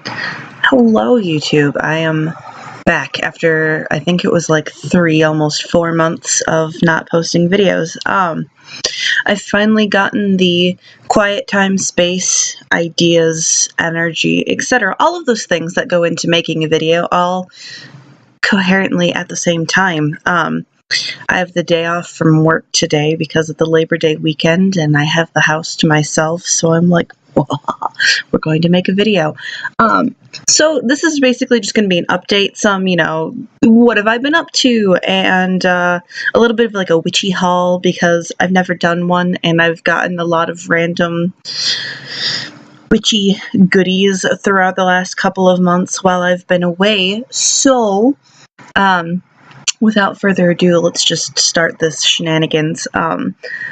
Hello, YouTube. I am back after I think it was like 3, almost 4 months of not posting videos. I've finally gotten the quiet time, space, ideas, energy, etc. All of those things that go into making a video all coherently at the same time. I have the day off from work today because of the Labor Day weekend, and I have the house to myself, so I'm like, we're going to make a video. So this is basically just going to be an update, some, what have I been up to, and a little bit of like a witchy haul, because I've never done one, and I've gotten a lot of random witchy goodies throughout the last couple of months while I've been away. So, without further ado, let's just start this shenanigans.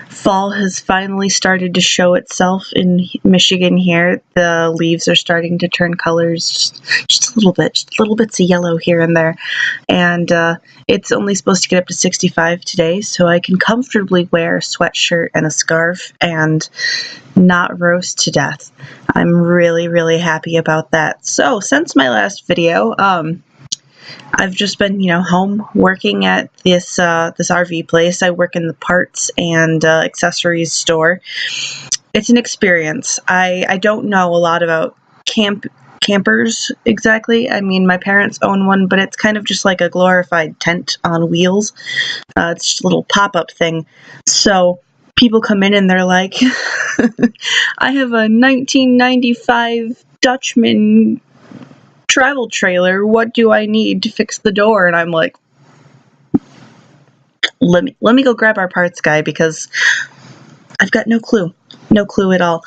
Fall has finally started to show itself in Michigan here. The leaves are starting to turn colors, just a little bit, just little bits of yellow here and there. And it's only supposed to get up to 65 today, so I can comfortably wear a sweatshirt and a scarf and not roast to death. I'm really, really happy about that. So, since my last video, I've just been, home working at this RV place. I work in the parts and accessories store. It's an experience. I don't know a lot about campers exactly. I mean, my parents own one, but it's kind of just like a glorified tent on wheels. It's just a little pop-up thing. So people come in and they're like, I have a 1995 Dutchman travel trailer. What do I need to fix the door? And I'm like, let me go grab our parts guy, because I've got no clue at all.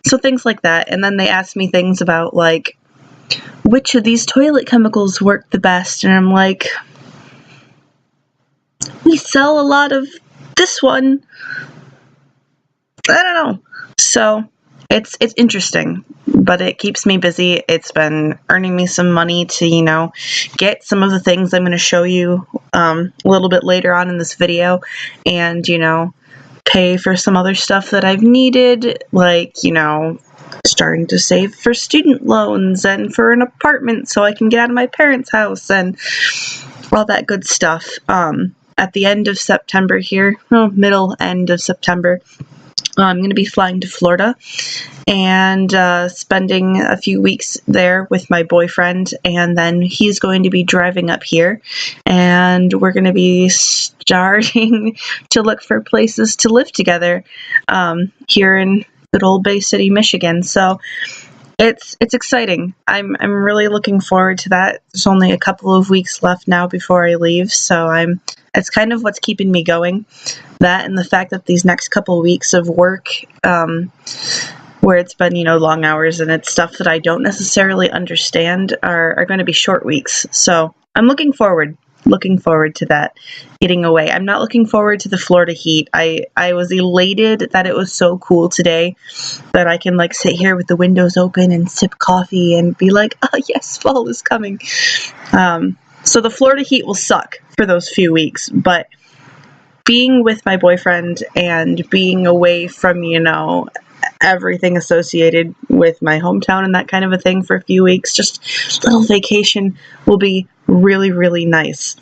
So things like that. And then they ask me things about like, which of these toilet chemicals work the best? And I'm like, we sell a lot of this one. I don't know. So it's interesting, but it keeps me busy. It's been earning me some money to, get some of the things I'm going to show you a little bit later on in this video, and, pay for some other stuff that I've needed, like, starting to save for student loans and for an apartment so I can get out of my parents' house and all that good stuff. At the end of September here, middle end of September, I'm going to be flying to Florida and spending a few weeks there with my boyfriend, and then he's going to be driving up here, and we're going to be starting to look for places to live together here in good old Bay City, Michigan. So it's exciting. I'm really looking forward to that. There's only a couple of weeks left now before I leave, so it's kind of what's keeping me going. That and the fact that these next couple of weeks of work, where it's been, long hours and it's stuff that I don't necessarily understand, are going to be short weeks. So I'm looking forward to that, getting away. I'm not looking forward to the Florida heat. I was elated that it was so cool today that I can like sit here with the windows open and sip coffee and be like, oh yes, fall is coming. So the Florida heat will suck for those few weeks, but being with my boyfriend and being away from, everything associated with my hometown and that kind of a thing for a few weeks, just a little vacation, will be really, really nice.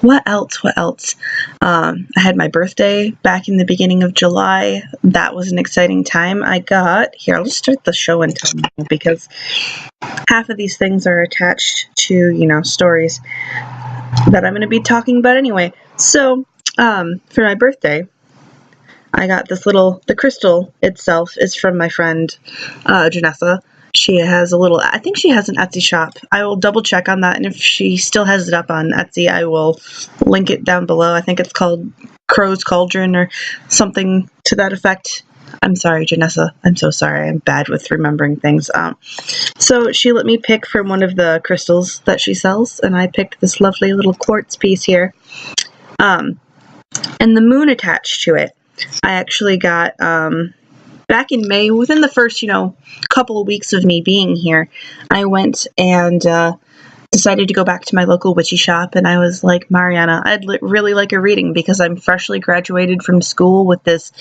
What else? I had my birthday back in the beginning of July. That was an exciting time. I'll just start the show and tell now, because half of these things are attached to, stories that I'm going to be talking about anyway. So, for my birthday, I got the crystal itself is from my friend, Janessa. She has I think she has an Etsy shop. I will double check on that, and if she still has it up on Etsy, I will link it down below. I think it's called Crow's Cauldron or something to that effect. I'm sorry, Janessa. I'm so sorry. I'm bad with remembering things. So she let me pick from one of the crystals that she sells, and I picked this lovely little quartz piece here. And the moon attached to it, I actually got back in May, within the first, couple of weeks of me being here. I went and decided to go back to my local witchy shop, and I was like, Mariana, I'd really like a reading because I'm freshly graduated from school with this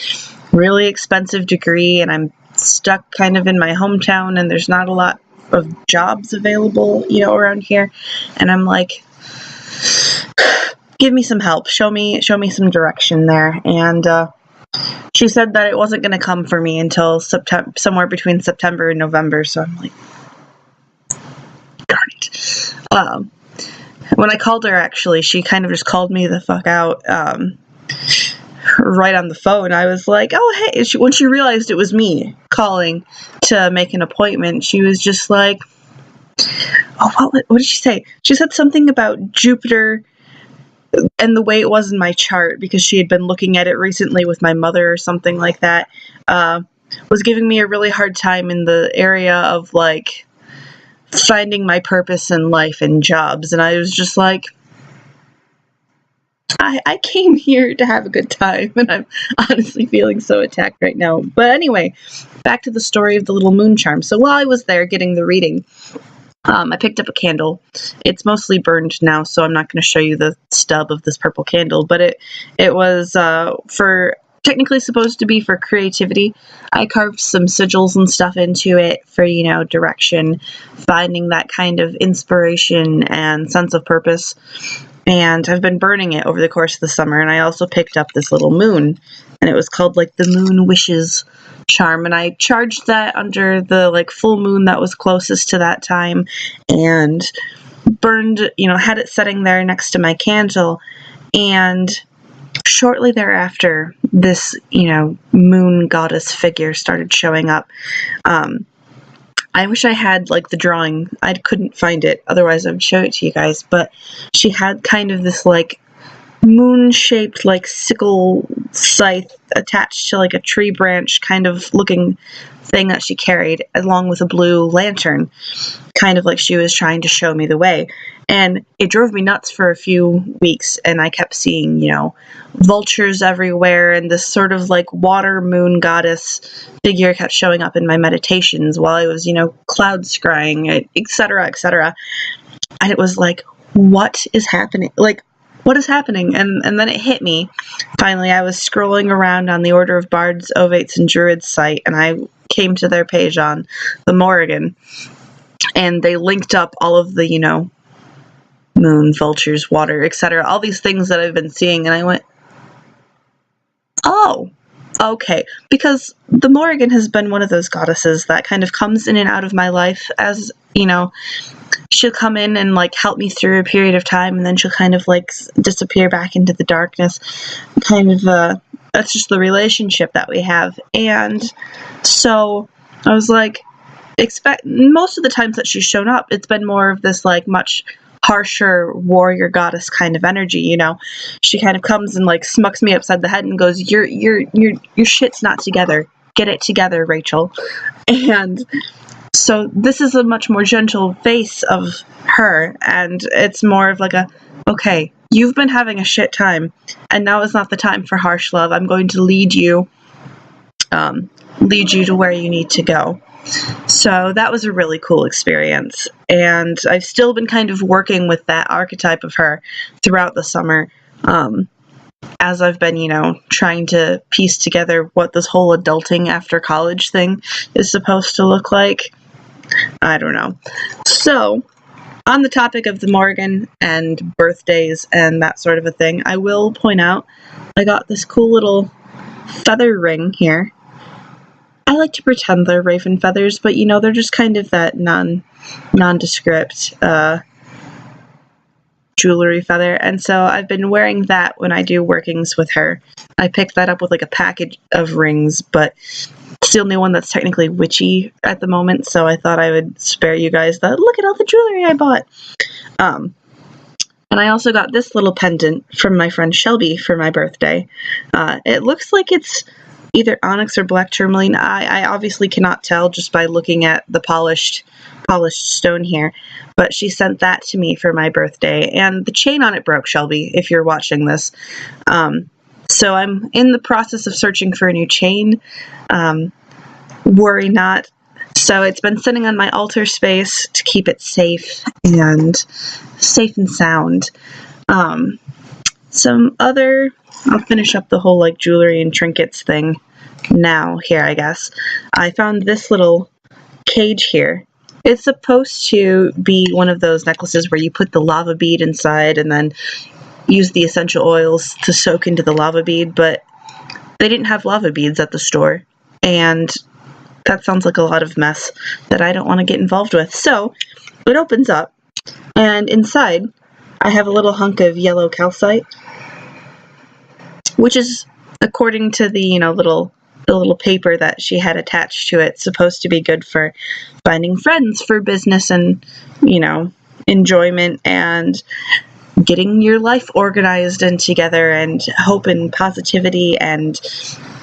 really expensive degree, and I'm stuck kind of in my hometown, and there's not a lot of jobs available, you know, around here. And I'm like, give me some help, show me some direction there. And she said that it wasn't going to come for me until September, somewhere between September and November. So I'm like, darn it. When I called her, actually, she kind of just called me the fuck out right on the phone. I was like, oh, hey. When she realized it was me calling to make an appointment, she was just like, oh, what did she say? She said something about Jupiter and the way it was in my chart, because she had been looking at it recently with my mother or something like that, was giving me a really hard time in the area of, like, finding my purpose in life and jobs. And I was just like, I came here to have a good time, and I'm honestly feeling so attacked right now. But anyway, back to the story of the little moon charm. So while I was there getting the reading, I picked up a candle. It's mostly burned now, so I'm not going to show you the stub of this purple candle, but it was technically supposed to be for creativity. I carved some sigils and stuff into it for, you know, direction, finding that kind of inspiration and sense of purpose. And I've been burning it over the course of the summer, and I also picked up this little moon, and it was called, like, the Moon Wishes charm, and I charged that under the, like, full moon that was closest to that time, and burned, you know, had it setting there next to my candle. And shortly thereafter, this, you know, moon goddess figure started showing up. I wish I had, like, the drawing. I couldn't find it, otherwise I would show it to you guys. But she had kind of this, like, moon-shaped, like, sickle scythe attached to, like, a tree branch kind of looking thing that she carried, along with a blue lantern, kind of like she was trying to show me the way. And it drove me nuts for a few weeks, and I kept seeing, you know, vultures everywhere, and this sort of, like, water moon goddess figure kept showing up in my meditations while I was, you know, cloud scrying, etc., etc. And it was like, what is happening? Like, what is happening? And then it hit me. Finally, I was scrolling around on the Order of Bards, Ovates, and Druids site, and I came to their page on the Morrigan, and they linked up all of the, you know, moon, vultures, water, etc., all these things that I've been seeing, and I went, oh, okay, because the Morrigan has been one of those goddesses that kind of comes in and out of my life, as, you know, she'll come in and, like, help me through a period of time, and then she'll kind of, like, disappear back into the darkness, kind of, that's just the relationship that we have. And so I was like, most of the times that she's shown up, it's been more of this, like, much harsher warrior goddess kind of energy, you know. She kind of comes and, like, smucks me upside the head and goes, your shit's not together. Get it together, Rachel. And so this is a much more gentle face of her, and it's more of like a, okay, you've been having a shit time, and now is not the time for harsh love. I'm going to lead you to where you need to go. So that was a really cool experience, and I've still been kind of working with that archetype of her throughout the summer, as I've been, you know, trying to piece together what this whole adulting after college thing is supposed to look like. I don't know. So, on the topic of the Morrigan and birthdays and that sort of a thing, I will point out I got this cool little feather ring here. I like to pretend they're raven feathers, but, you know, they're just kind of that nondescript jewelry feather, and so I've been wearing that when I do workings with her. I picked that up with, like, a package of rings, but it's the only one that's technically witchy at the moment, so I thought I would spare you guys that. Look at all the jewelry I bought! And I also got this little pendant from my friend Shelby for my birthday. It looks like it's either onyx or black tourmaline. I obviously cannot tell just by looking at the polished stone here, but she sent that to me for my birthday, and the chain on it broke, Shelby, if you're watching this. So I'm in the process of searching for a new chain. Worry not, So it's been sitting on my altar space to keep it safe and sound. Some other, I'll finish up the whole like jewelry and trinkets thing now here, I guess. I found this little cage here. It's supposed to be one of those necklaces where you put the lava bead inside and then use the essential oils to soak into the lava bead, but they didn't have lava beads at the store, and that sounds like a lot of mess that I don't want to get involved with. So it opens up, and inside I have a little hunk of yellow calcite, which is, according to the the little paper that she had attached to it, supposed to be good for finding friends for business and, enjoyment and getting your life organized and together and hope and positivity and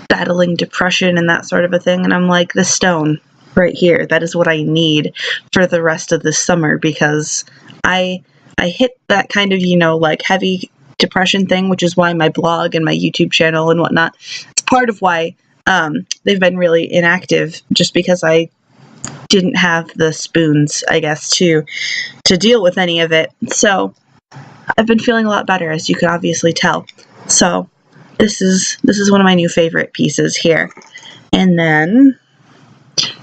battling depression and that sort of a thing. And I'm like, the stone right here, that is what I need for the rest of this summer, because I hit that kind of, like heavy depression thing, which is why my blog and my YouTube channel and whatnot, it's part of why they've been really inactive, just because I didn't have the spoons, I guess, to deal with any of it. So I've been feeling a lot better, as you can obviously tell. So this is one of my new favorite pieces here. And then,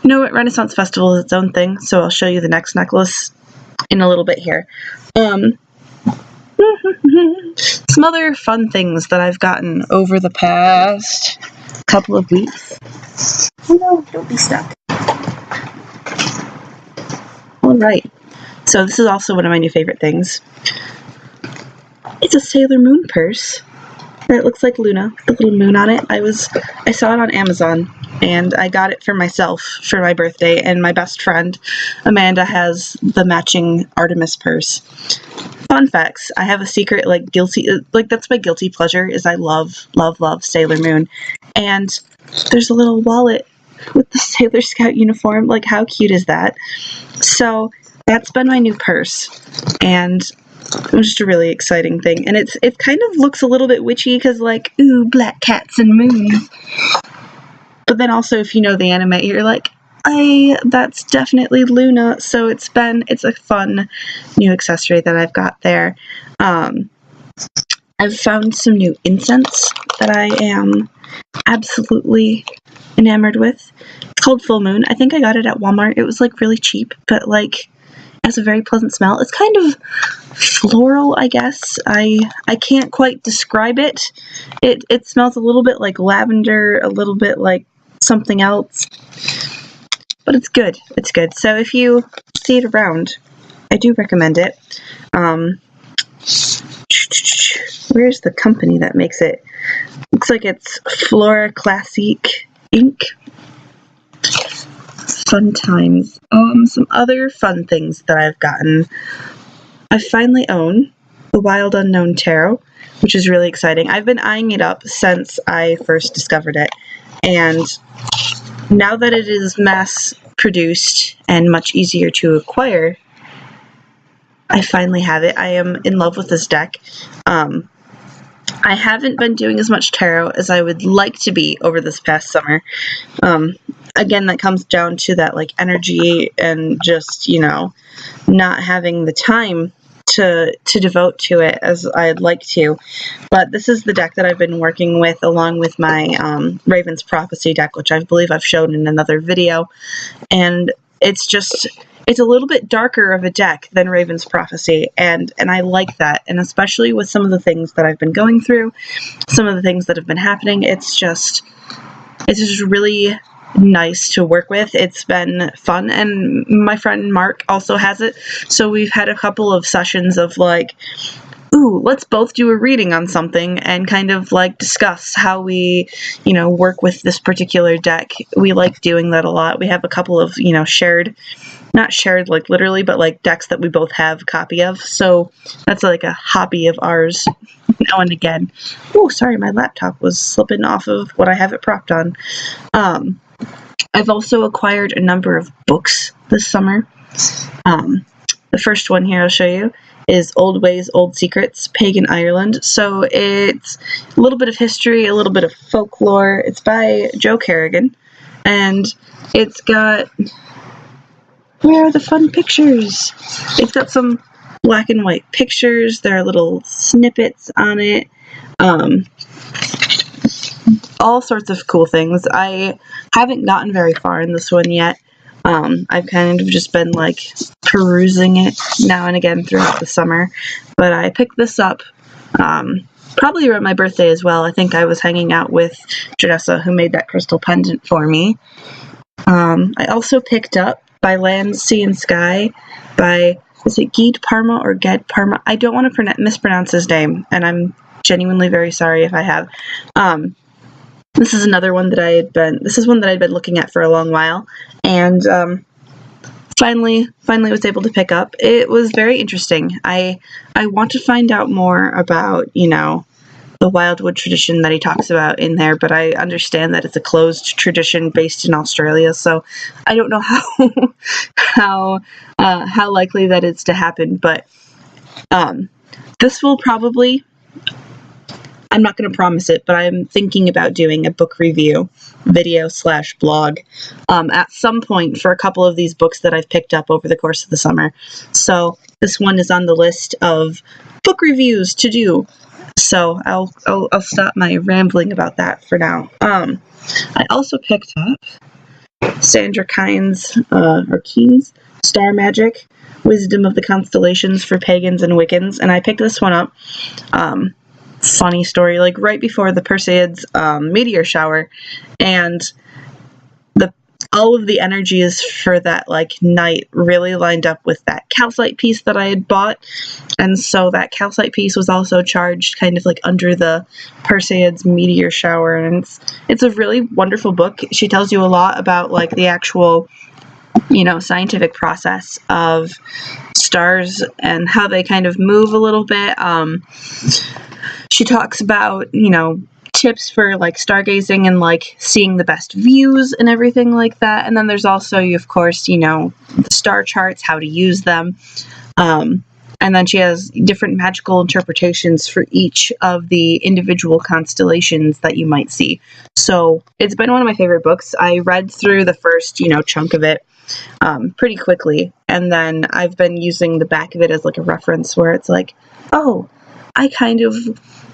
Renaissance Festival is its own thing, so I'll show you the next necklace in a little bit here. Some other fun things that I've gotten over the past couple of weeks. No, don't be stuck. Alright, so this is also one of my new favorite things. It's a Sailor Moon purse. It looks like Luna, with a little moon on it. I saw it on Amazon, and I got it for myself for my birthday, and my best friend, Amanda, has the matching Artemis purse. Fun facts, I have a secret, that's my guilty pleasure, is I love, love, love Sailor Moon. And there's a little wallet with the Sailor Scout uniform. Like, how cute is that? So that's been my new purse, and it was just a really exciting thing. And it kind of looks a little bit witchy, because like, ooh, black cats and moons. But then also, if you know the anime, you're like, that's definitely Luna. So it's a fun new accessory that I've got there. I've found some new incense that I am absolutely enamored with. It's called Full Moon. I think I got it at Walmart. It was like really cheap, but like, has a very pleasant smell. It's kind of floral, I guess. I can't quite describe it. It smells a little bit like lavender, a little bit like something else. But it's good. It's good. So if you see it around, I do recommend it. Where's the company that makes it? Looks like it's Flora Classique Inc. Fun times. Some other fun things that I've gotten. I finally own the Wild Unknown Tarot, which is really exciting. I've been eyeing it up since I first discovered it, and now that it is mass-produced and much easier to acquire, I finally have it. I am in love with this deck. I haven't been doing as much tarot as I would like to be over this past summer. Again, that comes down to that like energy and just, not having the time to devote to it as I'd like to. But this is the deck that I've been working with, along with my Raven's Prophecy deck, which I believe I've shown in another video. And it's a little bit darker of a deck than Raven's Prophecy, and I like that. And especially with some of the things that I've been going through, some of the things that have been happening, it's just really nice to work with. It's been fun, and my friend Mark also has it, so we've had a couple of sessions of like, ooh, let's both do a reading on something and kind of like discuss how we, work with this particular deck. We like doing that a lot. We have a couple of, not shared like literally, but like decks that we both have a copy of. So that's like a hobby of ours now and again. Oh, sorry, my laptop was slipping off of what I have it propped on. I've also acquired a number of books this summer. The first one here I'll show you is Old Ways, Old Secrets, Pagan Ireland. So it's a little bit of history, a little bit of folklore. It's by Joe Kerrigan, and it's got Where are the fun pictures? It's got some black and white pictures. There are little snippets on it. All sorts of cool things. I haven't gotten very far in this one yet. I've kind of just been like perusing it now and again throughout the summer, but I picked this up probably around my birthday as well. I think I was hanging out with Janessa, who made that crystal pendant for me. I also picked up By Land, Sea, and Sky by, is it Gede Parma or Ged Parma? I don't want to mispronounce his name, and I'm genuinely very sorry if I have. This is another one that this is one that I'd been looking at for a long while, and finally was able to pick up. It was very interesting. I want to find out more about, the wildwood tradition that he talks about in there, but I understand that it's a closed tradition based in Australia, so I don't know how likely that is to happen, but this will probably, I'm not going to promise it, but I'm thinking about doing a book review video / blog at some point for a couple of these books that I've picked up over the course of the summer. So this one is on the list of book reviews to do. So I'll stop my rambling about that for now. I also picked up Sandra Keen's Star Magic, Wisdom of the Constellations for Pagans and Wiccans, and I picked this one up. Funny story, like right before the Perseids meteor shower, and all of the energies for that night really lined up with that calcite piece that I had bought, and so that calcite piece was also charged kind of under the Perseids meteor shower, and it's a really wonderful book. She tells you a lot about the actual scientific process of stars and how they kind of move a little bit. She talks about, tips for stargazing and seeing the best views and everything like that. And then there's also, of course, the star charts, how to use them. And then she has different magical interpretations for each of the individual constellations that you might see. So it's been one of my favorite books. I read through the first, chunk of it pretty quickly. And then I've been using the back of it as a reference where it's oh, I kind of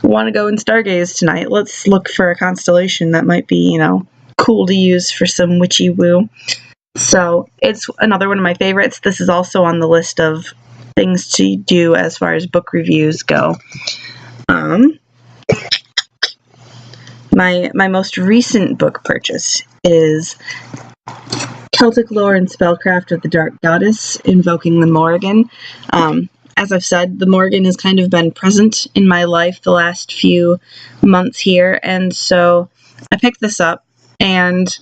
want to go and stargaze tonight. Let's look for a constellation that might be, cool to use for some witchy woo. So it's another one of my favorites. This is also on the list of things to do as far as book reviews go. My most recent book purchase is Celtic Lore and Spellcraft of the Dark Goddess, Invoking the Morrigan. As I've said, the Morrigan has kind of been present in my life the last few months here, and so I picked this up, and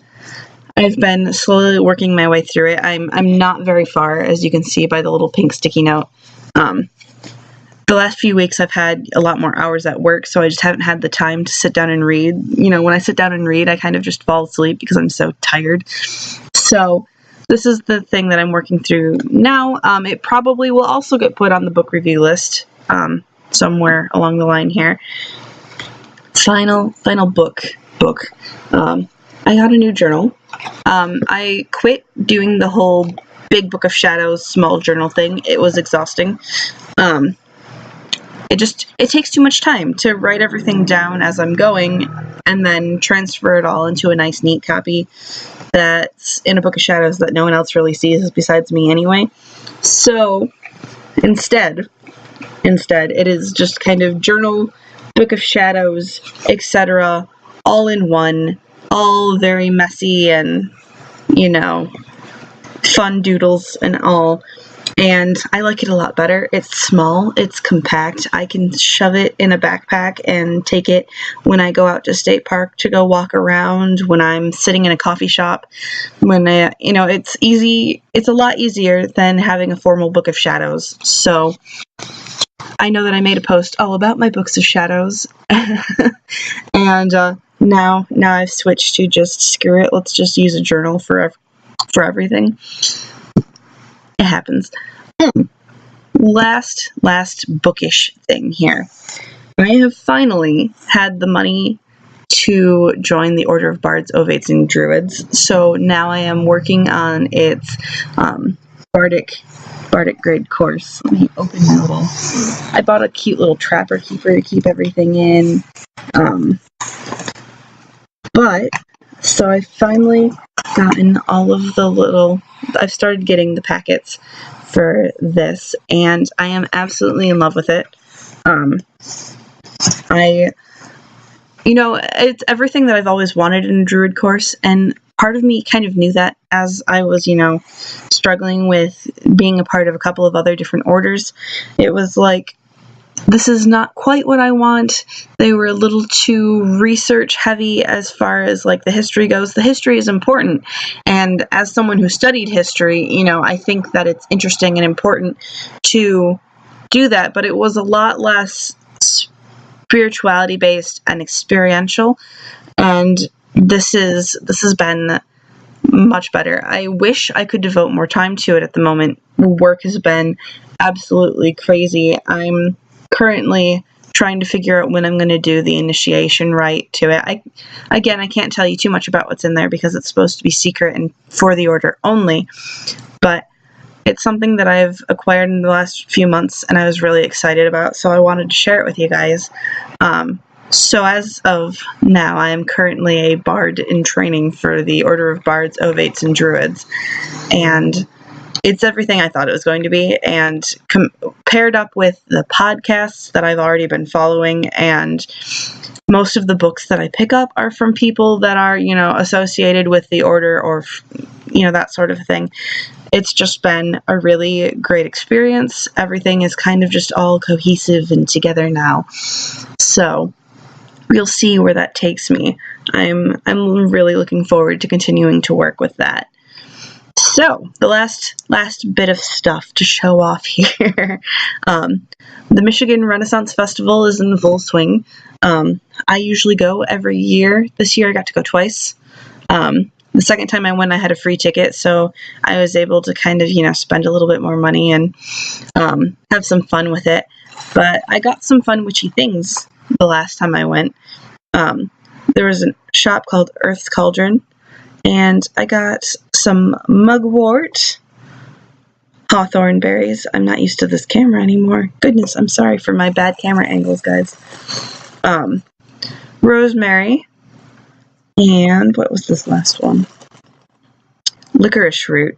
I've been slowly working my way through it. I'm not very far, as you can see by the little pink sticky note. The last few weeks I've had a lot more hours at work, so I just haven't had the time to sit down and read. When I sit down and read, I kind of just fall asleep because I'm so tired. So this is the thing that I'm working through now. It probably will also get put on the book review list somewhere along the line here. Final book. I got a new journal. I quit doing the whole big book of shadows, small journal thing. It was exhausting. It takes too much time to write everything down as I'm going and then transfer it all into a nice, neat copy that's in a book of shadows that no one else really sees besides me anyway. So instead, it is just kind of journal, book of shadows, etc., all in one, all very messy and, fun doodles and all. And I like it a lot better. It's small, it's compact. I can shove it in a backpack and take it when I go out to State Park to go walk around, when I'm sitting in a coffee shop, when it's easy. It's a lot easier than having a formal book of shadows. So I know that I made a post all about my books of shadows, and now I've switched to just screw it. Let's just use a journal for everything. It happens. Last bookish thing here. I have finally had the money to join the Order of Bards, Ovates, and Druids. So now I am working on its Bardic Druid Course. Let me open my little... I bought a cute little trapper keeper to keep everything in. So I finally gotten all of the little... I've started getting the packets for this, and I am absolutely in love with it. It's everything that I've always wanted in a Druid Course, and part of me kind of knew that as I was, struggling with being a part of a couple of other different orders. It was like, this is not quite what I want. They were a little too research heavy as far as like the history goes. The history is important, and as someone who studied history, I think that it's interesting and important to do that, but it was a lot less spirituality based and experiential, and this has been much better. I wish I could devote more time to it at the moment. Work has been absolutely crazy. I'm currently trying to figure out when I'm going to do the initiation rite to it. I can't tell you too much about what's in there because it's supposed to be secret and for the order only, but it's something that I've acquired in the last few months and I was really excited about, so I wanted to share it with you guys. So as of now, I am currently a bard in training for the Order of Bards, Ovates, and Druids, and it's everything I thought it was going to be, and paired up with the podcasts that I've already been following, and most of the books that I pick up are from people that are, associated with the order or, that sort of thing. It's just been a really great experience. Everything is kind of just all cohesive and together now. So we'll see where that takes me. I'm really looking forward to continuing to work with that. So the last bit of stuff to show off here. The Michigan Renaissance Festival is in full swing. I usually go every year. This year I got to go twice. The second time I went, I had a free ticket, so I was able to kind of, spend a little bit more money and have some fun with it. But I got some fun witchy things the last time I went. There was a shop called Earth's Cauldron, and I got some mugwort, hawthorn berries. I'm not used to this camera anymore. Goodness, I'm sorry for my bad camera angles, guys. Rosemary. And what was this last one? Licorice root.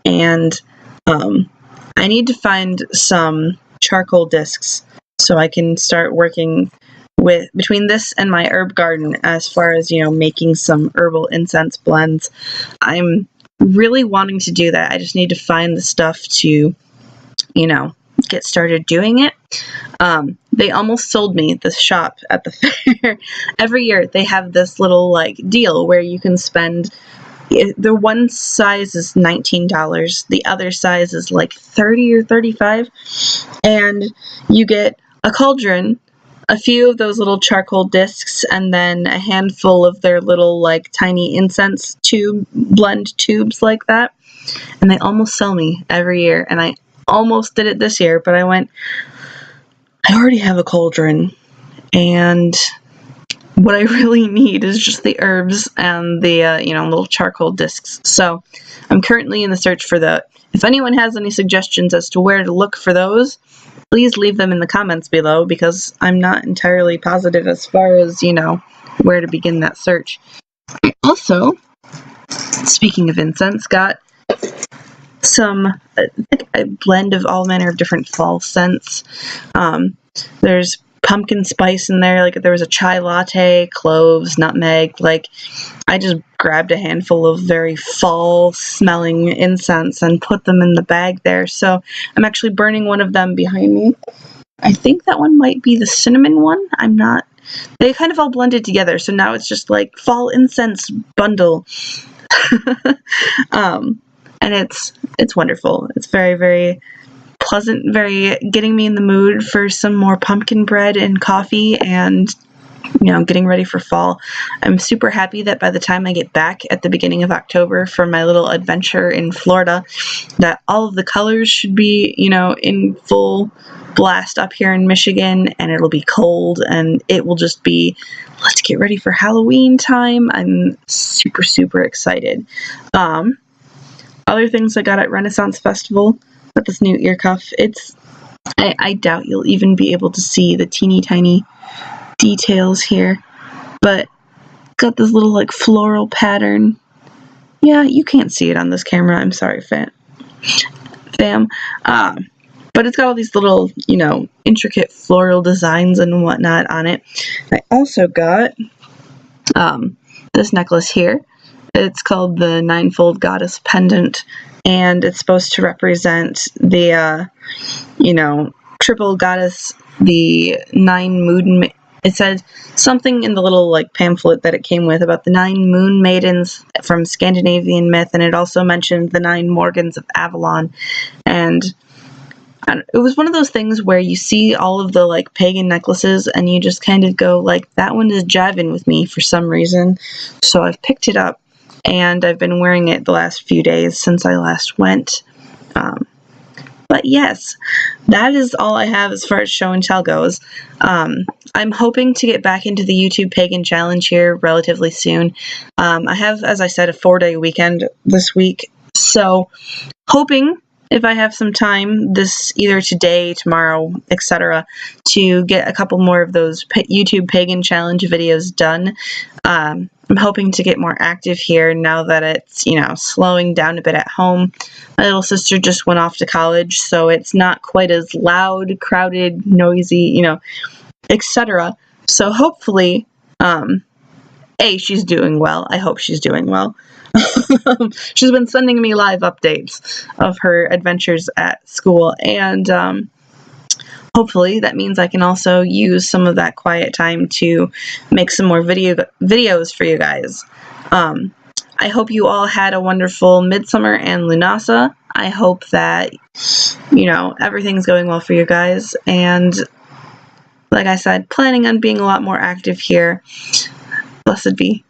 And I need to find some charcoal discs so I can start working with between this and my herb garden as far as, making some herbal incense blends. I'm really wanting to do that. I just need to find the stuff to, get started doing it. They almost sold me this shop at the fair. Every year they have this little deal where you can spend, the one size is $19, the other size is $30 or $35, and you get a cauldron, a few of those little charcoal discs, and then a handful of their little tiny incense blend tubes like that. And they almost sell me every year, and I almost did it this year, but I went, I already have a cauldron, and what I really need is just the herbs and the, little charcoal discs. So I'm currently in the search for that. If anyone has any suggestions as to where to look for those, please leave them in the comments below, because I'm not entirely positive as far as, where to begin that search. Also, speaking of incense, got some, a blend of all manner of different fall scents. There's pumpkin spice in there, there was a chai latte, cloves, nutmeg. I just grabbed a handful of very fall smelling incense and put them in the bag there. So I'm actually burning one of them behind me. I think that one might be the cinnamon one. I'm not. They kind of all blended together, so now it's just fall incense bundle. And it's wonderful. It's very, very pleasant, very getting me in the mood for some more pumpkin bread and coffee and, getting ready for fall. I'm super happy that by the time I get back at the beginning of October for my little adventure in Florida, that all of the colors should be, in full blast up here in Michigan, and it'll be cold, and it will just be, let's get ready for Halloween time. I'm super, super excited. other things I got at Renaissance Festival with this new ear cuff. I doubt you'll even be able to see the teeny tiny details here, but got this little like floral pattern. Yeah, you can't see it on this camera. I'm sorry, fam. But it's got all these little, you know, intricate floral designs and whatnot on it. I also got this necklace here. It's called the Ninefold Goddess Pendant, and it's supposed to represent the, you know, triple goddess, the 9 moon. It said something in the little like pamphlet that it came with about the 9 moon maidens from Scandinavian myth, and it also mentioned the 9 Morgans of Avalon. And it was one of those things where you see all of the like pagan necklaces and you just kind of go like, that one is jiving with me for some reason. So I've picked it up and I've been wearing it the last few days since I last went. But yes, that is all I have as far as show and tell goes. I'm hoping to get back into the YouTube Pagan Challenge here relatively soon. I have, as I said, a 4-day weekend this week, so hoping if I have some time this either today, tomorrow, etc., to get a couple more of those YouTube Pagan Challenge videos done. I'm hoping to get more active here now that it's, you know, slowing down a bit at home. My little sister just went off to college, so it's not quite as loud, crowded, noisy, you know, etc. So hopefully, she's doing well. I hope she's doing well. She's been sending me live updates of her adventures at school, and hopefully that means I can also use some of that quiet time to make some more videos for you guys. I hope you all had a wonderful Midsummer and Lunasa. I hope that, you know, everything's going well for you guys, and like I said, planning on being a lot more active here. Blessed be.